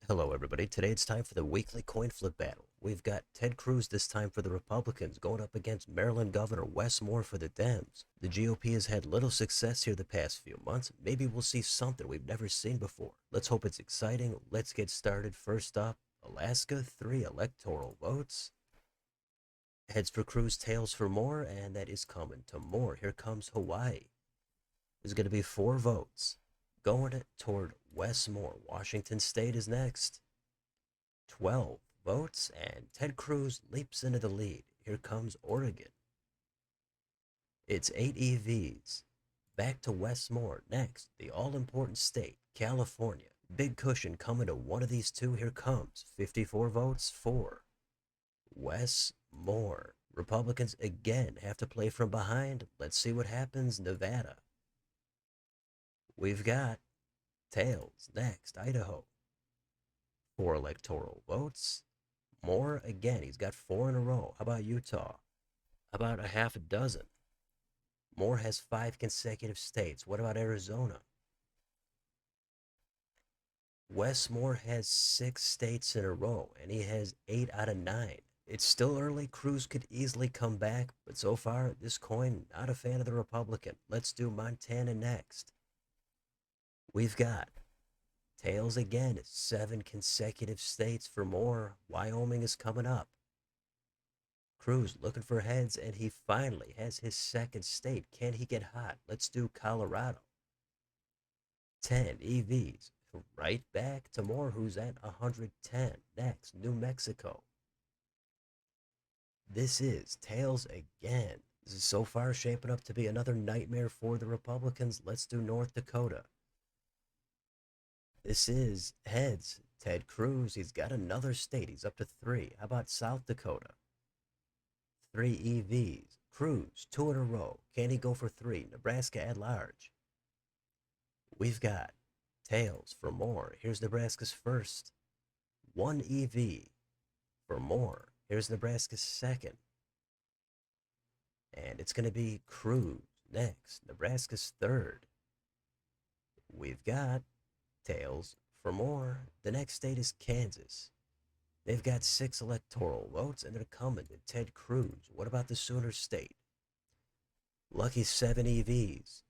Hello, everybody. Today it's time for the weekly coin flip battle. We've got Ted Cruz this time for the Republicans going up against Maryland Governor Wes Moore for the Dems. The GOP has had little success here the past few months. Maybe we'll see something we've never seen before. Let's hope it's exciting. Let's get started. First up, Alaska, 3 electoral votes. Heads for Cruz, tails for Moore, and that is coming to Moore. Here comes Hawaii. There's going to be 4 votes going toward Wes Moore. Washington State is next. 12 votes, and Ted Cruz leaps into the lead. Here comes Oregon. It's 8 EVs. Back to Wes Moore. Next, the all-important state, California. Big cushion coming to one of these two. Here comes 54 votes for Wes Moore. Republicans again have to play from behind. Let's see what happens. Nevada. We've got tails. Next, Idaho. 4 electoral votes. Moore again. He's got 4 in a row. How about Utah? About a half a dozen. Moore has 5 consecutive states. What about Arizona? Wes Moore has 6 states in a row, and he has 8 out of 9. It's still early. Cruz could easily come back, but so far, this coin, not a fan of the Republican. Let's do Montana next. We've got tails again. 7 consecutive states for Moore. Wyoming is coming up. Cruz looking for heads, and he finally has his second state. Can he get hot? Let's do Colorado. 10 EVs. Right back to Moore, who's at 110. Next, New Mexico. This is tails again. This is so far shaping up to be another nightmare for the Republicans. Let's do North Dakota. This is heads. Ted Cruz, he's got another state. He's up to 3. How about South Dakota? 3 EVs. Cruz, 2 in a row. Can he go for 3? Nebraska at large. We've got tails for Moore. Here's Nebraska's first. 1 EV for Moore. Here's Nebraska's second. And it's going to be Cruz next. Nebraska's third. We've got tails for Moore. The next state is Kansas. They've got 6 electoral votes, and they're coming to Ted Cruz. What about the Sooner State? Lucky 7 EVs.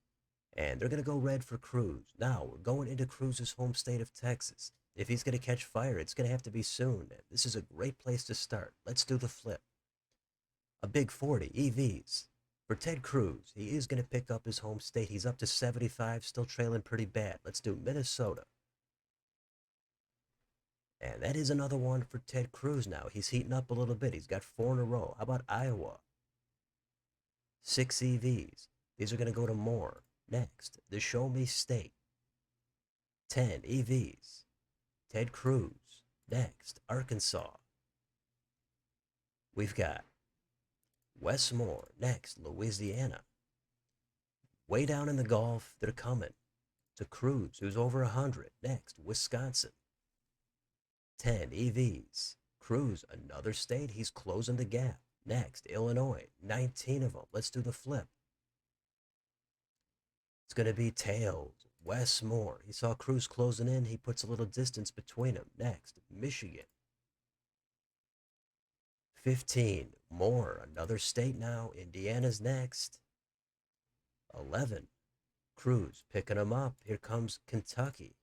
And they're going to go red for Cruz. Now, we're going into Cruz's home state of Texas. If he's going to catch fire, it's going to have to be soon. This is a great place to start. Let's do the flip. A big 40 EVs. For Ted Cruz, he is going to pick up his home state. He's up to 75, still trailing pretty bad. Let's do Minnesota. And that is another one for Ted Cruz now. He's heating up a little bit. He's got 4 in a row. How about Iowa? 6 EVs. These are going to go to Moore. Next, the Show Me State. 10 EVs. Ted Cruz. Next, Arkansas. We've got Wes Moore. Next, Louisiana. Way down in the Gulf, they're coming to Cruz, who's over 100. Next, Wisconsin. 10 EVs. Cruz, another state, he's closing the gap. Next, Illinois. 19 of them. Let's do the flip. It's going to be tails. Wes Moore. He saw Cruz closing in. He puts a little distance between them. Next, Michigan. 15. Moore. Another state now. Indiana's next. 11. Cruz picking them up. Here comes Kentucky.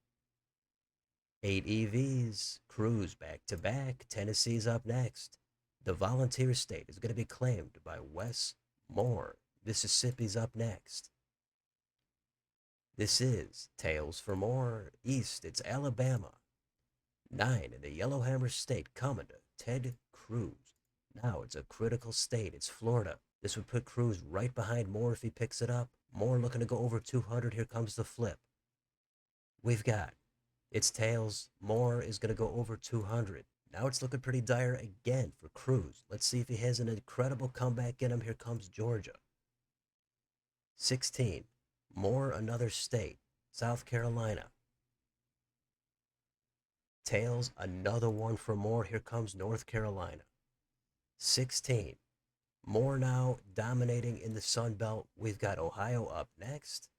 8 EVs. Cruz back to back. Tennessee's up next. The volunteer state is going to be claimed by Wes Moore. Mississippi's up next. This is tails for Moore. East, it's Alabama. 9 in the Yellowhammer State coming to Ted Cruz. Now it's a critical state. It's Florida. This would put Cruz right behind Moore if he picks it up. Moore looking to go over 200. Here comes the flip. We've got it's tails. Moore is going to go over 200. Now it's looking pretty dire again for Cruz. Let's see if he has an incredible comeback in him. Here comes Georgia. 16. Moore, another state. South Carolina. Tails, another one for Moore. Here comes North Carolina. 16. Moore now dominating in the Sun Belt. We've got Ohio up next.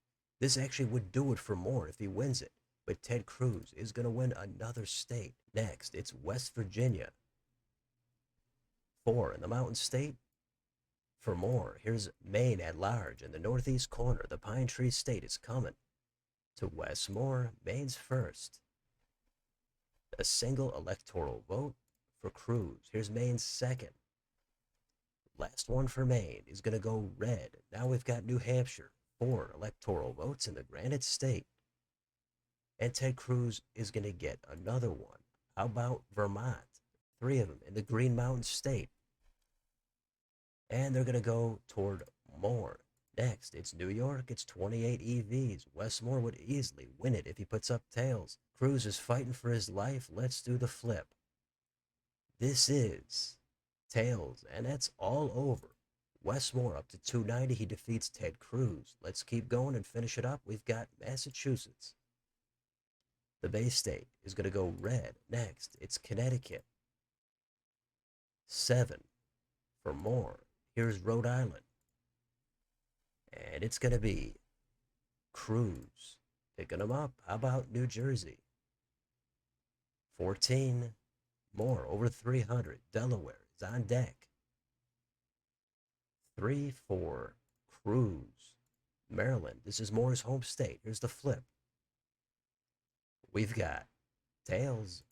This actually would do it for Moore if he wins it. But Ted Cruz is going to win another state. Next, it's West Virginia. 4 in the Mountain State. For more, here's Maine at large in the northeast corner. The Pine Tree State is coming to Wes Moore, Maine's first. A single electoral vote for Cruz. Here's Maine's second. Last one for Maine is going to go red. Now we've got New Hampshire. 4 electoral votes in the Granite State. And Ted Cruz is going to get another one. How about Vermont? 3 of them in the Green Mountain State. And they're going to go toward Moore. Next, it's New York. It's 28 EVs. Wes Moore would easily win it if he puts up tails. Cruz is fighting for his life. Let's do the flip. This is tails, and that's all over. Wes Moore up to 290. He defeats Ted Cruz. Let's keep going and finish it up. We've got Massachusetts. The Bay State is going to go red. Next, it's Connecticut. 7 for Moore. Here's Rhode Island. And it's going to be Cruz picking them up. How about New Jersey? 14 more, over 300. Delaware is on deck. 3 for Cruz. Maryland, this is Moore's home state. Here's the flip. We've got tails,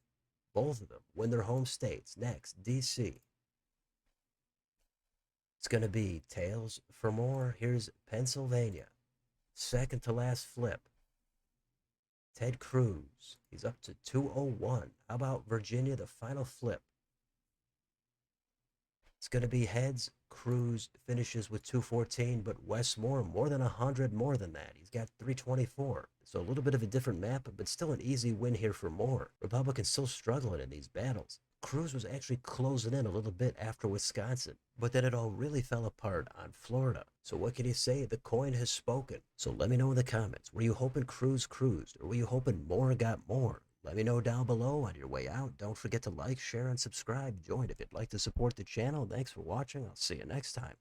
both of them win their home states. Next, D.C. It's going to be tails for Moore. Here's Pennsylvania. Second to last flip. Ted Cruz. He's up to 201. How about Virginia, the final flip? It's going to be heads. Cruz finishes with 214, but Wes Moore more than 100 more than that. He's got 324. So a little bit of a different map, but still an easy win here for Moore. Republicans still struggling in these battles. Cruz was actually closing in a little bit after Wisconsin, but then it all really fell apart on Florida. So what can you say? The coin has spoken. So let me know in the comments. Were you hoping Cruz cruised, or were you hoping Moore got more? Let me know down below. On your way out, don't forget to like, share, and subscribe. Join if you'd like to support the channel. Thanks for watching. I'll see you next time.